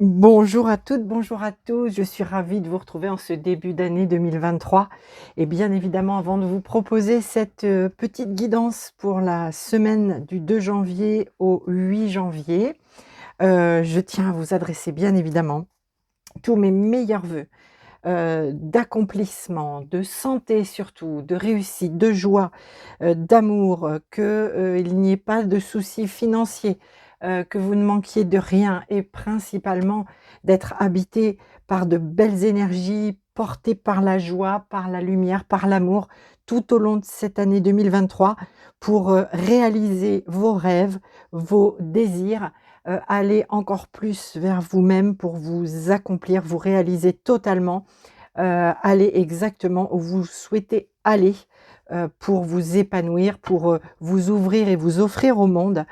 Bonjour à toutes, bonjour à tous. Je suis ravie de vous retrouver en ce début d'année 2023 et bien évidemment avant de vous proposer cette, petite guidance pour la semaine du 2 janvier au 8 janvier, je tiens à vous adresser bien évidemment tous mes meilleurs vœux, d'accomplissement, de santé surtout, de réussite, de joie, d'amour, il n'y ait pas de soucis financiers, que vous ne manquiez de rien et principalement d'être habité par de belles énergies, porté par la joie, par la lumière, par l'amour, tout au long de cette année 2023 pour, réaliser vos rêves, vos désirs, aller encore plus vers vous-même pour vous accomplir, vous réaliser totalement, aller exactement où vous souhaitez aller, pour vous épanouir, pour, vous ouvrir et vous offrir au monde,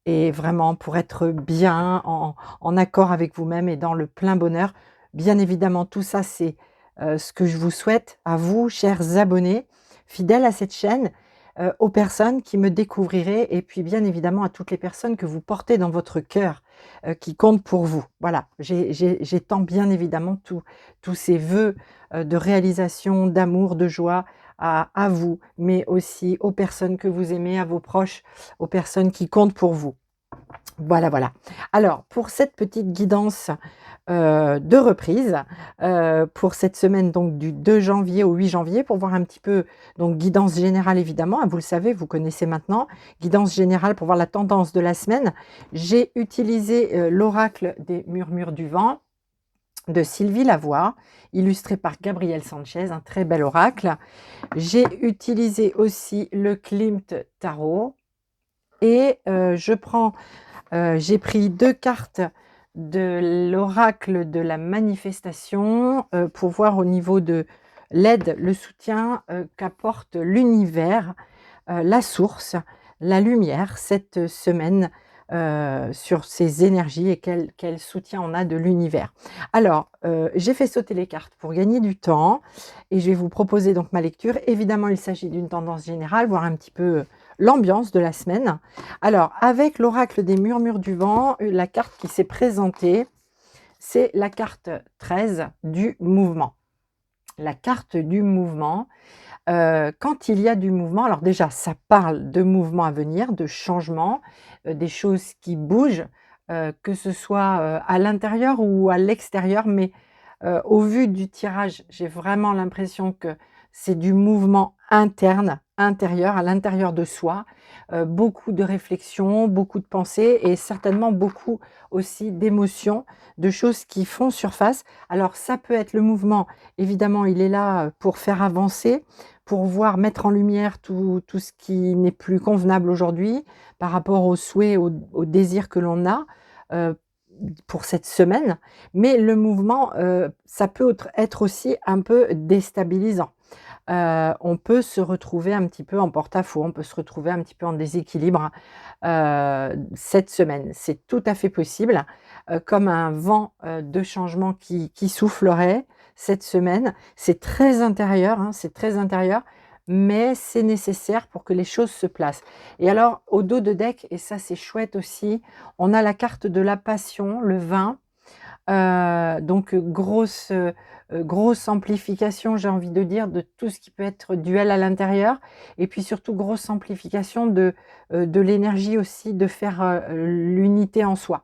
et vraiment pour être bien en accord avec vous-même et dans le plein bonheur. Bien évidemment, tout ça, c'est, ce que je vous souhaite à vous, chers abonnés, fidèles à cette chaîne, aux personnes qui me découvriraient et puis bien évidemment à toutes les personnes que vous portez dans votre cœur, qui comptent pour vous. Voilà, j'étends bien évidemment tous ces vœux, de réalisation, d'amour, de joie à vous, mais aussi aux personnes que vous aimez, à vos proches, aux personnes qui comptent pour vous. Voilà, voilà. Alors pour cette petite guidance, de reprise, pour cette semaine donc du 2 janvier au 8 janvier pour voir un petit peu donc guidance générale évidemment, hein, vous le savez, vous connaissez maintenant. Guidance générale pour voir la tendance de la semaine. J'ai utilisé, l'oracle des murmures du vent de Sylvie Lavoie, illustré par Gabriel Sanchez, un très bel oracle. J'ai utilisé aussi le Klimt Tarot et j'ai pris 2 cartes de l'oracle de la manifestation, pour voir au niveau de l'aide, le soutien, qu'apporte l'univers, la source, la lumière cette semaine, sur ces énergies et quel soutien on a de l'univers. Alors, j'ai fait sauter les cartes pour gagner du temps et je vais vous proposer donc ma lecture. Évidemment, il s'agit d'une tendance générale, voir un petit peu l'ambiance de la semaine. Alors, avec l'oracle des murmures du vent, la carte qui s'est présentée, c'est la carte 13 du mouvement. La carte du mouvement, quand il y a du mouvement, alors déjà, ça parle de mouvement à venir, de changement, des choses qui bougent, que ce soit, à l'intérieur ou à l'extérieur, mais, au vu du tirage, j'ai vraiment l'impression que c'est du mouvement interne, intérieur, à l'intérieur de soi, beaucoup de réflexions, beaucoup de pensées et certainement beaucoup aussi d'émotions, de choses qui font surface. Alors ça peut être le mouvement, évidemment, il est là, pour faire avancer, pour voir mettre en lumière tout ce qui n'est plus convenable aujourd'hui par rapport aux souhaits, aux désirs que l'on a, heu, pour cette semaine. Mais le mouvement, ça peut être aussi un peu déstabilisant. On peut se retrouver un petit peu en porte-à-faux, on peut se retrouver un petit peu en déséquilibre, cette semaine. C'est tout à fait possible, comme un vent, de changement qui soufflerait cette semaine. C'est très intérieur, hein, c'est très intérieur, mais c'est nécessaire pour que les choses se placent. Et alors au dos de deck, et ça c'est chouette aussi, on a la carte de la passion, le vin. Donc grosse amplification, j'ai envie de dire, de tout ce qui peut être duel à l'intérieur et puis surtout grosse amplification de l'énergie aussi de faire, l'unité en soi,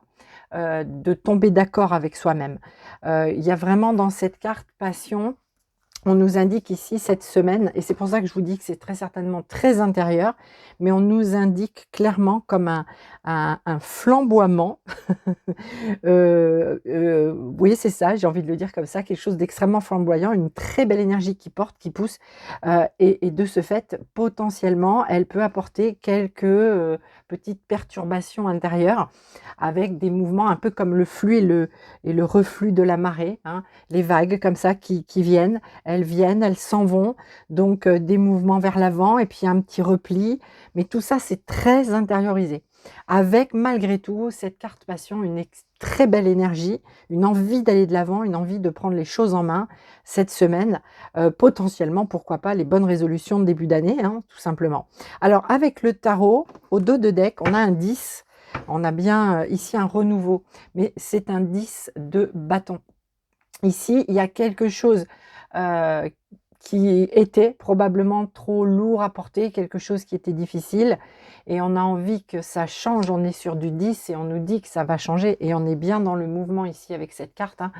de tomber d'accord avec soi-même. Il y a vraiment dans cette carte passion, on nous indique ici cette semaine, et c'est pour ça que je vous dis que c'est très certainement très intérieur, mais on nous indique clairement comme un flamboiement. Oui, c'est ça, j'ai envie de le dire comme ça, quelque chose d'extrêmement flamboyant, une très belle énergie qui porte, qui pousse, et de ce fait, potentiellement, elle peut apporter quelques, petites perturbations intérieures avec des mouvements un peu comme le flux et le reflux de la marée, hein. Les vagues comme ça qui viennent, elles s'en vont, donc des mouvements vers l'avant et puis un petit repli, mais tout ça, c'est très intériorisé. Avec malgré tout, cette carte passion, très belle énergie, une envie d'aller de l'avant, une envie de prendre les choses en main cette semaine, potentiellement, pourquoi pas, les bonnes résolutions de début d'année, hein, tout simplement. Alors avec le tarot, au dos de deck, on a un 10, On a bien ici un renouveau, mais c'est un 10 de bâton. Ici, il y a quelque chose euh, qui était probablement trop lourd à porter, quelque chose qui était difficile, et on a envie que ça change. On est sur du 10 et on nous dit que ça va changer, et on est bien dans le mouvement ici avec cette carte, hein.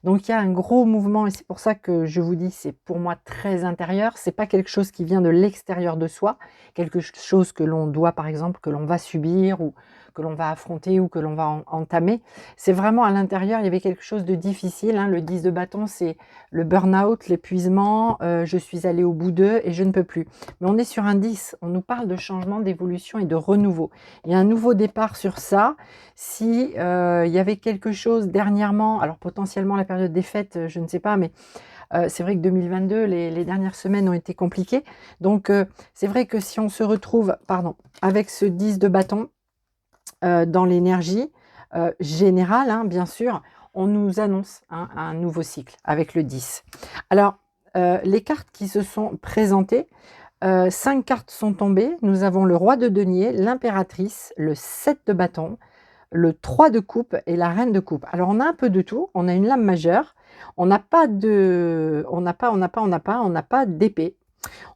Donc il y a un gros mouvement, et c'est pour ça que je vous dis, c'est pour moi très intérieur. C'est pas quelque chose qui vient de l'extérieur de soi, quelque chose que l'on doit, par exemple, que l'on va subir, ou que l'on va affronter, ou que l'on va entamer. C'est vraiment à l'intérieur, il y avait quelque chose de difficile, hein. Le 10 de bâton, c'est le burn-out, l'épuisement, je suis allée au bout d'eux et je ne peux plus. Mais on est sur un 10, on nous parle de changement, d'évolution et de renouveau. Il y a un nouveau départ sur ça. Si il y avait quelque chose dernièrement, alors potentiellement la période des fêtes, je ne sais pas, mais c'est vrai que 2022, les dernières semaines ont été compliquées. Donc c'est vrai que si on se retrouve, pardon, avec ce 10 de bâton dans l'énergie générale, hein, bien sûr, on nous annonce, hein, un nouveau cycle avec le 10. Alors, les cartes qui se sont présentées, 5 cartes sont tombées. Nous avons le roi de denier, l'impératrice, le 7 de bâton, le 3 de coupe et la reine de coupe. Alors, on a un peu de tout. On a une lame majeure. On n'a pas d'épée.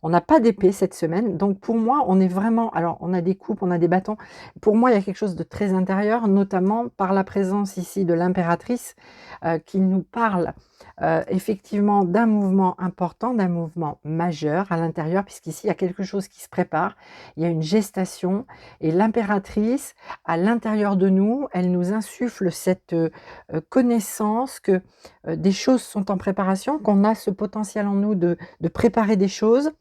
On n'a pas d'épée cette semaine, donc pour moi, on est vraiment, alors on a des coupes, on a des bâtons. Pour moi, il y a quelque chose de très intérieur, notamment par la présence ici de l'impératrice qui nous parle effectivement d'un mouvement important, d'un mouvement majeur à l'intérieur, puisqu'ici, il y a quelque chose qui se prépare. Il y a une gestation et l'impératrice, à l'intérieur de nous, elle nous insuffle cette connaissance que des choses sont en préparation, qu'on a ce potentiel en nous de préparer des choses,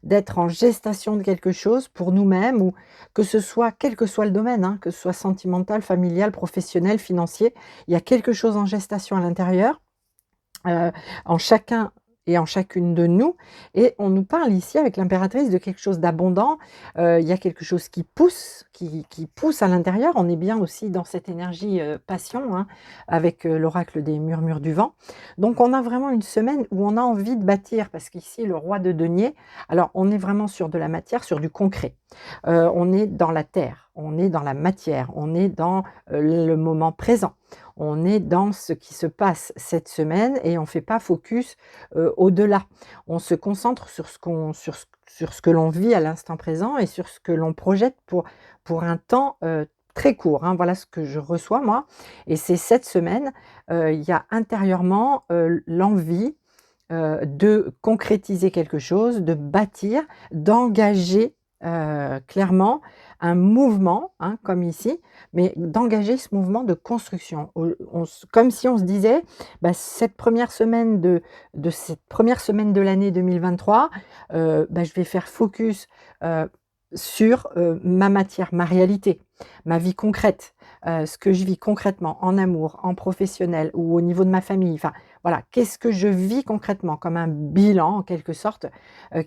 d'être en gestation de quelque chose pour nous-mêmes, ou que ce soit, quel que soit le domaine, hein, que ce soit sentimental, familial, professionnel, financier, il y a quelque chose en gestation à l'intérieur, en chacun et en chacune de nous, et on nous parle ici avec l'impératrice de quelque chose d'abondant. Il y a quelque chose qui pousse, qui pousse à l'intérieur. On est bien aussi dans cette énergie passion, hein, avec l'oracle des murmures du vent. Donc on a vraiment une semaine où on a envie de bâtir, parce qu'ici le roi de denier, alors on est vraiment sur de la matière, sur du concret. On est dans la terre, on est dans la matière, on est dans le moment présent. On est dans ce qui se passe cette semaine et on ne fait pas focus au-delà. On se concentre sur sur ce que l'on vit à l'instant présent et sur ce que l'on projette pour un temps très court, hein. Voilà ce que je reçois moi. Et c'est cette semaine, il y a intérieurement l'envie de concrétiser quelque chose, de bâtir, d'engager clairement un mouvement, hein, comme ici, mais d'engager ce mouvement de construction. Comme si on se disait, bah, cette première semaine de cette première semaine de l'année 2023, bah, je vais faire focus sur ma matière, ma réalité, ma vie concrète, ce que je vis concrètement en amour, en professionnel ou au niveau de ma famille. Enfin, voilà, qu'est-ce que je vis concrètement comme un bilan en quelque sorte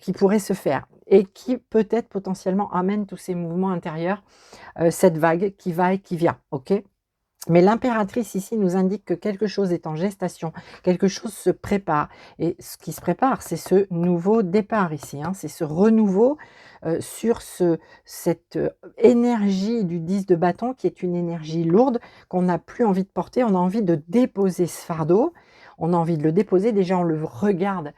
qui pourrait se faire et qui peut-être potentiellement amène tous ces mouvements intérieurs, cette vague qui va et qui vient, ok? Mais l'impératrice ici nous indique que quelque chose est en gestation, quelque chose se prépare. Et ce qui se prépare, c'est ce nouveau départ ici, hein, c'est ce renouveau sur cette énergie du 10 de bâton qui est une énergie lourde qu'on n'a plus envie de porter. On a envie de déposer ce fardeau, on a envie de le déposer. Déjà, on le regarde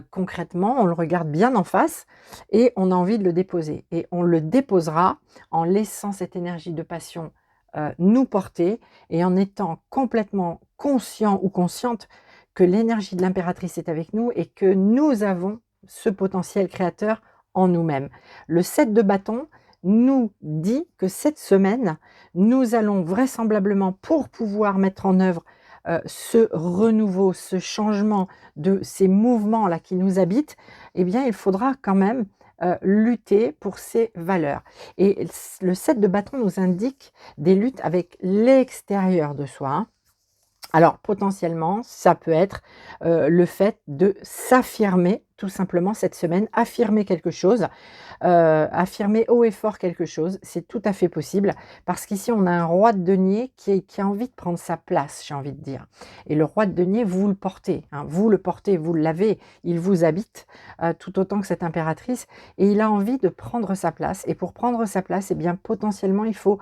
concrètement, on le regarde bien en face et on a envie de le déposer. Et on le déposera en laissant cette énergie de passion nous porter et en étant complètement conscient ou consciente que l'énergie de l'impératrice est avec nous et que nous avons ce potentiel créateur en nous-mêmes. Le 7 de bâton nous dit que cette semaine, nous allons vraisemblablement, pour pouvoir mettre en œuvre ce renouveau, ce changement de ces mouvements-là qui nous habitent, eh bien, il faudra quand même lutter pour ces valeurs. Et le 7 de bâton nous indique des luttes avec l'extérieur de soi, hein. Alors potentiellement, ça peut être, le fait de s'affirmer tout simplement cette semaine, affirmer quelque chose, affirmer haut et fort quelque chose, c'est tout à fait possible parce qu'ici on a un roi de denier qui a envie de prendre sa place, j'ai envie de dire. Et le roi de denier, vous le portez, hein, vous le portez, vous l'avez, il vous habite, tout autant que cette impératrice et il a envie de prendre sa place et pour prendre sa place et bien potentiellement il faut,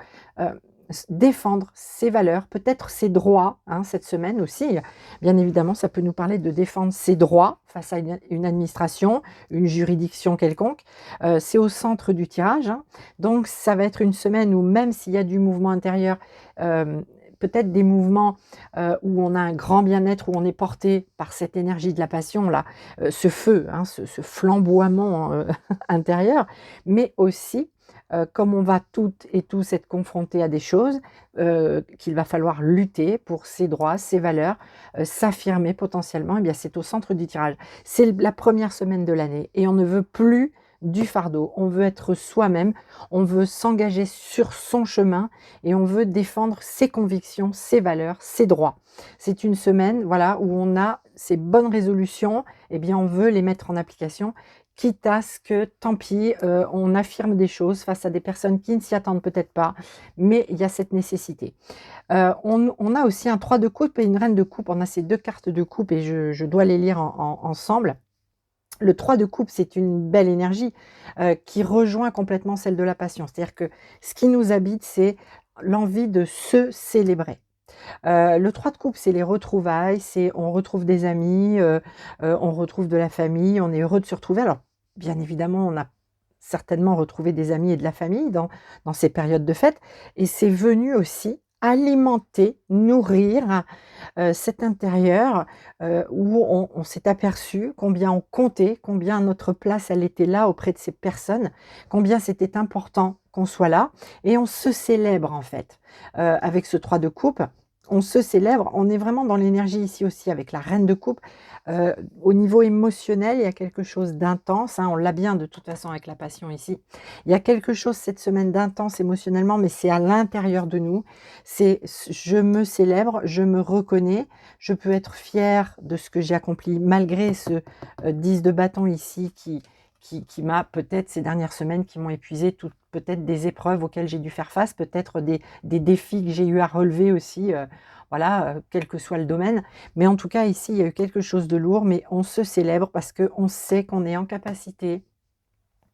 défendre ses valeurs, peut-être ses droits, hein, cette semaine aussi. Bien évidemment, ça peut nous parler de défendre ses droits face à une administration, une juridiction quelconque. C'est au centre du tirage, hein. Donc ça va être une semaine où même s'il y a du mouvement intérieur, peut-être des mouvements, où on a un grand bien-être, où on est porté par cette énergie de la passion là, ce feu, hein, ce flamboiement, intérieur, mais aussi comme on va toutes et tous être confrontés à des choses, qu'il va falloir lutter pour ses droits, ses valeurs, s'affirmer potentiellement, et bien c'est au centre du tirage. C'est la première semaine de l'année et on ne veut plus du fardeau. On veut être soi-même, on veut s'engager sur son chemin et on veut défendre ses convictions, ses valeurs, ses droits. C'est une semaine, voilà, où on a ces bonnes résolutions, et bien on veut les mettre en application quitte à ce que, tant pis, on affirme des choses face à des personnes qui ne s'y attendent peut-être pas, mais il y a cette nécessité. On a aussi un 3 de coupe et une reine de coupe. On a ces 2 cartes de coupe et je dois les lire ensemble. Le 3 de coupe, c'est une belle énergie, qui rejoint complètement celle de la passion. C'est-à-dire que ce qui nous habite, c'est l'envie de se célébrer. Le 3 de coupe, c'est les retrouvailles, c'est on retrouve des amis, on retrouve de la famille, on est heureux de se retrouver. Alors, bien évidemment, on a certainement retrouvé des amis et de la famille dans ces périodes de fête et c'est venu aussi alimenter, nourrir, cet intérieur, où on s'est aperçu combien on comptait, combien notre place, elle était là auprès de ces personnes, combien c'était important qu'on soit là et on se célèbre en fait, avec ce 3 de coupe. On se célèbre, on est vraiment dans l'énergie ici aussi avec la reine de coupe. Au niveau émotionnel, il y a quelque chose d'intense, hein, on l'a bien de toute façon avec la passion ici. Il y a quelque chose cette semaine d'intense émotionnellement, mais c'est à l'intérieur de nous. C'est je me célèbre, je me reconnais, je peux être fière de ce que j'ai accompli malgré ce 10 de bâton ici qui m'a peut-être ces dernières semaines qui m'ont épuisé, peut-être des épreuves auxquelles j'ai dû faire face, peut-être des défis que j'ai eu à relever aussi, voilà, quel que soit le domaine. Mais en tout cas, ici, il y a eu quelque chose de lourd, mais on se célèbre parce qu'on sait qu'on est en capacité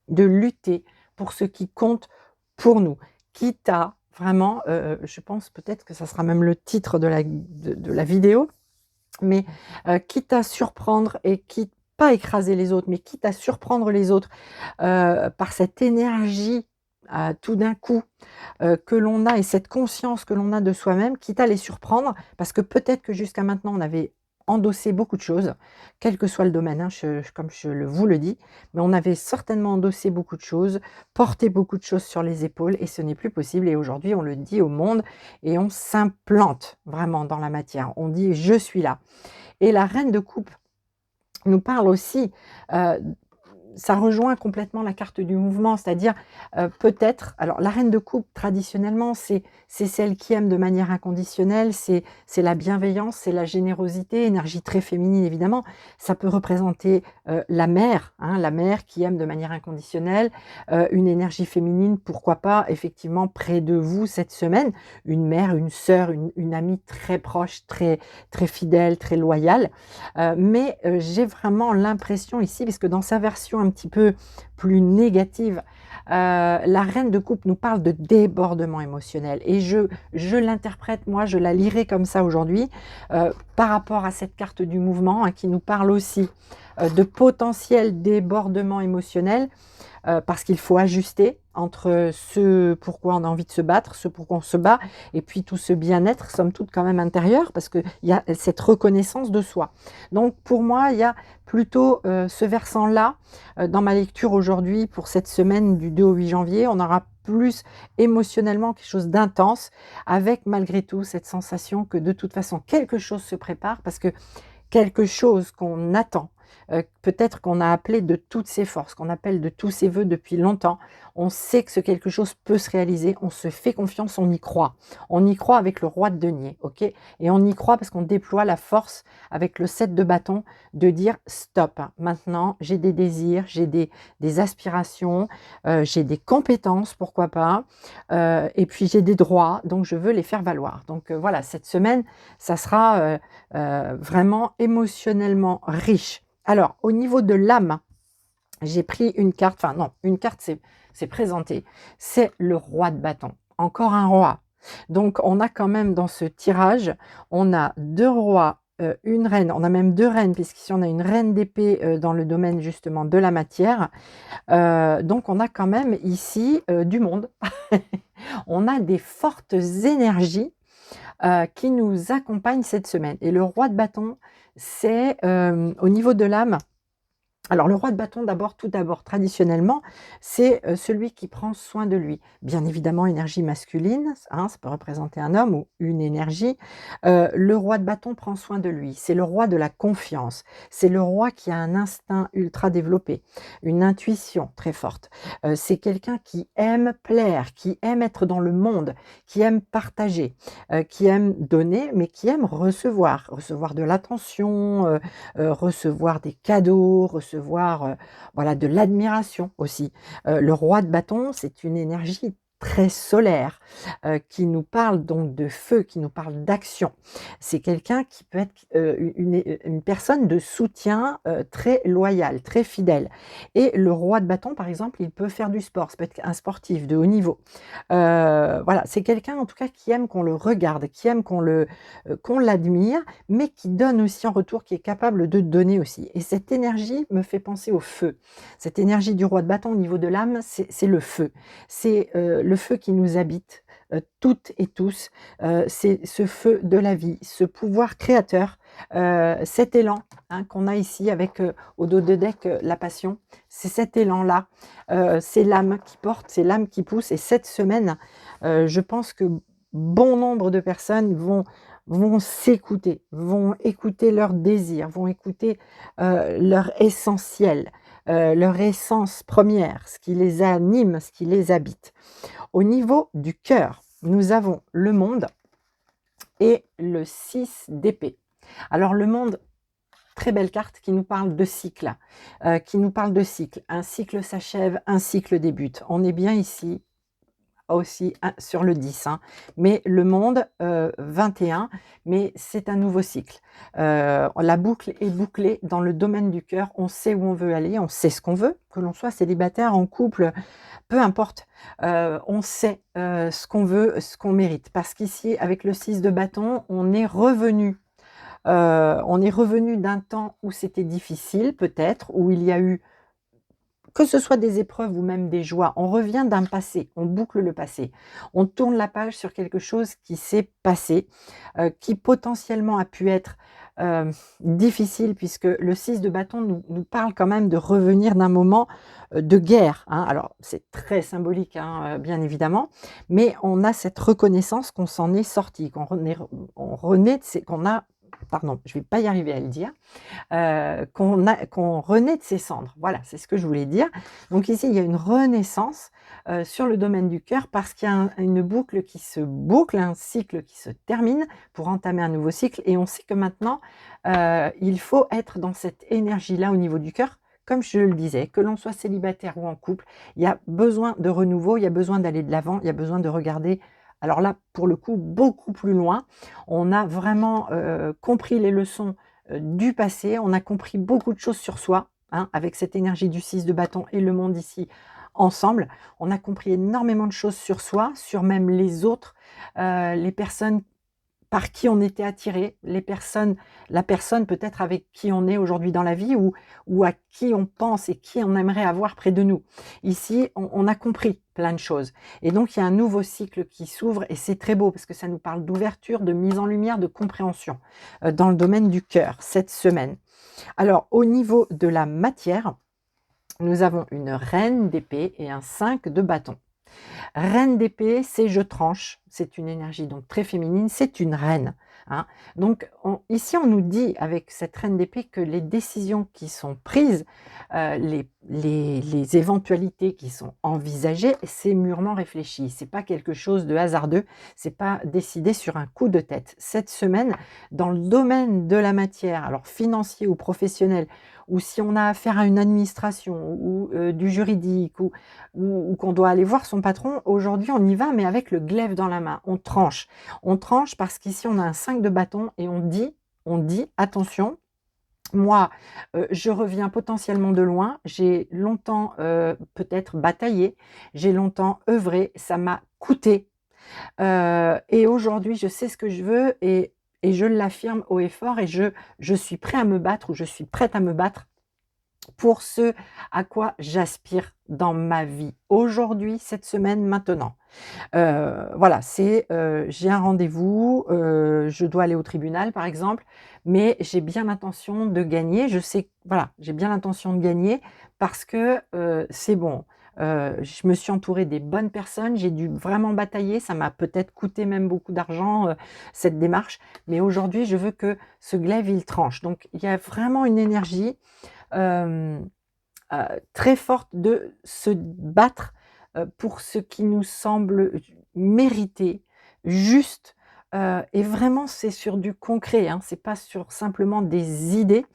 de lutter pour ce qui compte pour nous. Quitte à vraiment, je pense peut-être que ça sera même le titre de la vidéo, mais quitte à surprendre et quitte pas écraser les autres, mais quitte à surprendre les autres, par cette énergie, tout d'un coup, que l'on a et cette conscience que l'on a de soi-même, quitte à les surprendre, parce que peut-être que jusqu'à maintenant on avait endossé beaucoup de choses, quel que soit le domaine, hein, comme vous le dis, mais on avait certainement endossé beaucoup de choses, porté beaucoup de choses sur les épaules et ce n'est plus possible et aujourd'hui on le dit au monde et on s'implante vraiment dans la matière. On dit: «Je suis là» et la reine de coupe nous parle aussi, heu, ça rejoint complètement la carte du mouvement, c'est-à-dire, peut-être alors la reine de coupe traditionnellement, c'est celle qui aime de manière inconditionnelle, c'est la bienveillance, c'est la générosité, énergie très féminine évidemment. Ça peut représenter, la mère, hein, la mère qui aime de manière inconditionnelle, une énergie féminine, pourquoi pas effectivement près de vous cette semaine, une mère, une sœur, une amie très proche, très très fidèle, très loyale. Mais j'ai vraiment l'impression ici, puisque dans sa version un petit peu plus négative, la reine de coupe nous parle de débordement émotionnel et je l'interprète, moi, je la lirai comme ça aujourd'hui, par rapport à cette carte du mouvement, hein, qui nous parle aussi, de potentiel débordement émotionnel. Parce qu'il faut ajuster entre ce pourquoi on a envie de se battre, ce pourquoi on se bat et puis tout ce bien-être, somme toute quand même intérieur, parce qu'il y a cette reconnaissance de soi. Donc pour moi, il y a plutôt, ce versant-là, dans ma lecture aujourd'hui pour cette semaine du 2 au 8 janvier. On aura plus émotionnellement quelque chose d'intense avec malgré tout cette sensation que de toute façon quelque chose se prépare parce que quelque chose qu'on attend, peut-être qu'on a appelé de toutes ses forces, qu'on appelle de tous ses voeux depuis longtemps. On sait que quelque chose peut se réaliser, on se fait confiance, on y croit. On y croit avec le roi de denier, ok? Et on y croit parce qu'on déploie la force avec le 7 de bâton de dire stop. Maintenant, j'ai des désirs, j'ai des aspirations, j'ai des compétences, pourquoi pas, et puis j'ai des droits, donc je veux les faire valoir. Donc voilà, cette semaine, ça sera vraiment émotionnellement riche. Alors, au niveau de l'âme, j'ai pris une carte, enfin non, une carte c'est présenté, c'est le roi de bâton, encore un roi. Donc on a quand même dans ce tirage, on a 2 rois, une reine, on a même 2 reines, puisqu'ici on a une reine d'épée dans le domaine justement de la matière. Donc on a quand même ici du monde. On a des fortes énergies qui nous accompagnent cette semaine. Et le roi de bâton, c'est au niveau de l'âme. Alors le roi de bâton d'abord, tout d'abord, traditionnellement, c'est celui qui prend soin de lui. Bien évidemment, énergie masculine, hein, ça peut représenter un homme ou une énergie. Le roi de bâton prend soin de lui. C'est le roi de la confiance. C'est le roi qui a un instinct ultra développé, une intuition très forte. C'est quelqu'un qui aime plaire, qui aime être dans le monde, qui aime partager, qui aime donner, mais qui aime recevoir. Recevoir de l'attention, recevoir des cadeaux, recevoir voilà, de l'admiration aussi. Le roi de bâton, c'est une énergie très solaire, qui nous parle donc de feu, qui nous parle d'action. C'est quelqu'un qui peut être une personne de soutien très loyale, très fidèle. Et le roi de bâton, par exemple, il peut faire du sport, ça peut être un sportif de haut niveau. Voilà, c'est quelqu'un en tout cas qui aime qu'on le regarde, qui aime qu'on l'admire, mais qui donne aussi en retour, qui est capable de donner aussi. Et cette énergie me fait penser au feu. Cette énergie du roi de bâton au niveau de l'âme, c'est le feu. C'est le feu qui nous habite, toutes et tous. C'est ce feu de la vie, ce pouvoir créateur, cet élan hein, qu'on a ici avec au dos de deck la passion. C'est cet élan-là, c'est l'âme qui porte, c'est l'âme qui pousse. Et cette semaine, je pense que bon nombre de personnes vont s'écouter, vont écouter leurs désirs, vont écouter leur essentiel, leur essence première, ce qui les anime, ce qui les habite. Au niveau du cœur, nous avons le monde et le 6 d'épée. Alors le monde, très belle carte qui nous parle de cycle, qui nous parle de cycle. Un cycle s'achève, un cycle débute. On est bien ici aussi sur le 10, hein. Mais le monde 21, mais c'est un nouveau cycle. La boucle est bouclée dans le domaine du cœur, on sait où on veut aller, on sait ce qu'on veut, que l'on soit célibataire, en couple, peu importe, on sait ce qu'on veut, ce qu'on mérite. Parce qu'ici, avec le 6 de bâton, on est revenu d'un temps où c'était difficile peut-être, où il y a eu que ce soit des épreuves ou même des joies, on revient d'un passé, on boucle le passé. On tourne la page sur quelque chose qui s'est passé, qui potentiellement a pu être difficile puisque le 6 de bâton nous parle quand même de revenir d'un moment de guerre, hein. Alors c'est très symbolique, hein, bien évidemment, mais on a cette reconnaissance qu'on s'en est sorti, on renaît qu'on a, pardon, je ne vais pas y arriver à le dire, qu'on renaît de ses cendres. Voilà, c'est ce que je voulais dire. Donc ici, il y a une renaissance sur le domaine du cœur parce qu'il y a une boucle qui se boucle, un cycle qui se termine pour entamer un nouveau cycle. Et on sait que maintenant, il faut être dans cette énergie-là au niveau du cœur. Comme je le disais, que l'on soit célibataire ou en couple, il y a besoin de renouveau, il y a besoin d'aller de l'avant, il y a besoin de regarder, alors là, pour le coup, beaucoup plus loin. On a vraiment compris les leçons du passé, on a compris beaucoup de choses sur soi, hein, avec cette énergie du 6 de bâton et le monde ici ensemble. On a compris énormément de choses sur soi, sur même les autres, les personnes par qui on était attiré, la personne peut-être avec qui on est aujourd'hui dans la vie ou à qui on pense et qui on aimerait avoir près de nous. Ici, on a compris plein de choses. Et donc, il y a un nouveau cycle qui s'ouvre et c'est très beau parce que ça nous parle d'ouverture, de mise en lumière, de compréhension dans le domaine du cœur cette semaine. Alors, au niveau de la matière, nous avons une reine d'épée et un 5 de bâton. Reine d'épée, c'est je tranche, c'est une énergie donc très féminine, c'est une reine, hein. Donc ici, on nous dit avec cette reine d'épée que les décisions qui sont prises, les éventualités qui sont envisagées, c'est mûrement réfléchi. C'est pas quelque chose de hasardeux, c'est pas décidé sur un coup de tête. Cette semaine, dans le domaine de la matière, alors financier ou professionnel, ou si on a affaire à une administration ou du juridique ou qu'on doit aller voir son patron, aujourd'hui on y va mais avec le glaive dans la main, on tranche. On tranche parce qu'ici on a un 5 de bâton et on dit attention, moi, je reviens potentiellement de loin, j'ai longtemps, peut-être bataillé, j'ai longtemps œuvré, ça m'a coûté, et aujourd'hui je sais ce que je veux et je l'affirme haut et fort et je suis prêt à me battre ou je suis prête à me battre pour ce à quoi j'aspire dans ma vie, aujourd'hui, cette semaine, maintenant. Voilà, c'est, j'ai un rendez-vous, je dois aller au tribunal, par exemple, mais j'ai bien l'intention de gagner. Je sais voilà, j'ai bien l'intention de gagner parce que, c'est bon. Je me suis entourée des bonnes personnes, j'ai dû vraiment batailler, ça m'a peut-être coûté même beaucoup d'argent, cette démarche, mais aujourd'hui, je veux que ce glaive, il tranche. Donc il y a vraiment une énergie, hem très forte de se battre, pour ce qui nous semble mérité, juste, et vraiment c'est sur du concret, hein, c'est pas sur simplement des idées.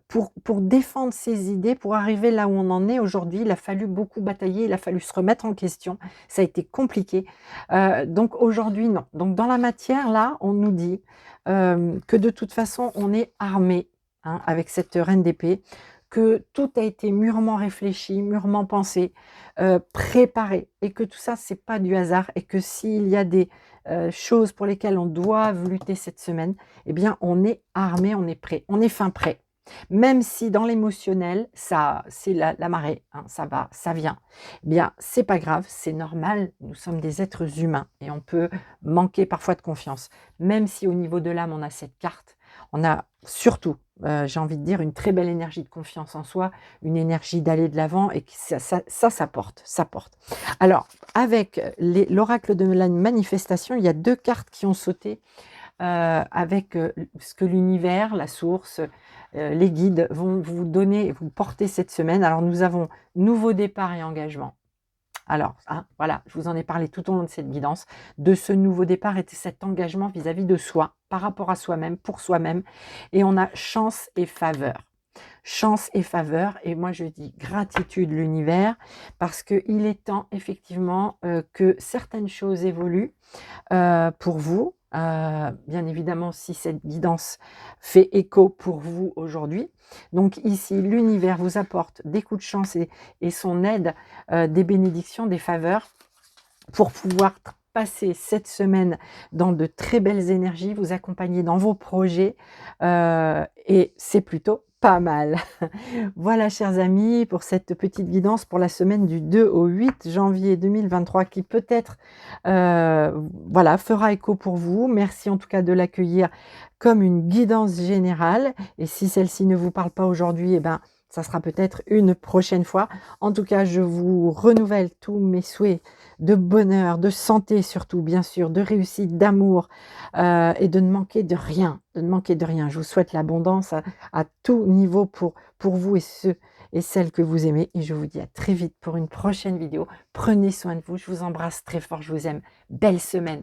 Pour défendre ses idées, pour arriver là où on en est aujourd'hui, il a fallu beaucoup batailler, il a fallu se remettre en question, ça a été compliqué. Donc aujourd'hui non. Donc dans la matière là, on nous dit, que de toute façon on est armé, hein, avec cette reine d'épée, que tout a été mûrement réfléchi, mûrement pensé, préparé et que tout ça c'est pas du hasard et que s'il y a des, choses pour lesquelles on doit lutter cette semaine, eh bien on est armé, on est prêt, on est fin prêt. Même si dans l'émotionnel, ça c'est la marée, hein, ça va, ça vient. Eh bien, c'est pas grave, c'est normal, nous sommes des êtres humains et on peut manquer parfois de confiance. Même si au niveau de l'âme, on a cette carte, on a surtout, j'ai envie de dire, une très belle énergie de confiance en soi, une énergie d'aller de l'avant et que ça porte, ça porte. Alors, avec l'oracle de la manifestation, il y a 2 cartes qui ont sauté, avec, ce que l'univers, la source, les guides vont vous donner, vous porter cette semaine. Alors nous avons nouveau départ et engagement. Alors, hein, voilà, je vous en ai parlé tout au long de cette guidance, de ce nouveau départ et de cet engagement vis-à-vis de soi, par rapport à soi-même, pour soi-même. Et on a chance et faveur. Chance et faveur, et moi je dis gratitude l'univers, parce qu'il est temps effectivement que certaines choses évoluent pour vous. Bien évidemment, si cette guidance fait écho pour vous aujourd'hui. Donc ici, l'univers vous apporte des coups de chance et son aide, des bénédictions, des faveurs pour pouvoir passer cette semaine dans de très belles énergies, vous accompagner dans vos projets, et c'est plutôt pas mal. Voilà, chers amis, pour cette petite guidance pour la semaine du 2 au 8 janvier 2023 qui peut-être, voilà, fera écho pour vous. Merci en tout cas de l'accueillir comme une guidance générale et si celle-ci ne vous parle pas aujourd'hui, eh ben, ça sera peut-être une prochaine fois. En tout cas, je vous renouvelle tous mes souhaits de bonheur, de santé surtout, bien sûr, de réussite, d'amour, et de ne manquer de rien, de ne manquer de rien. Je vous souhaite l'abondance à tout niveau pour vous et ceux et celles que vous aimez et je vous dis à très vite pour une prochaine vidéo. Prenez soin de vous, je vous embrasse très fort, je vous aime. Belle semaine.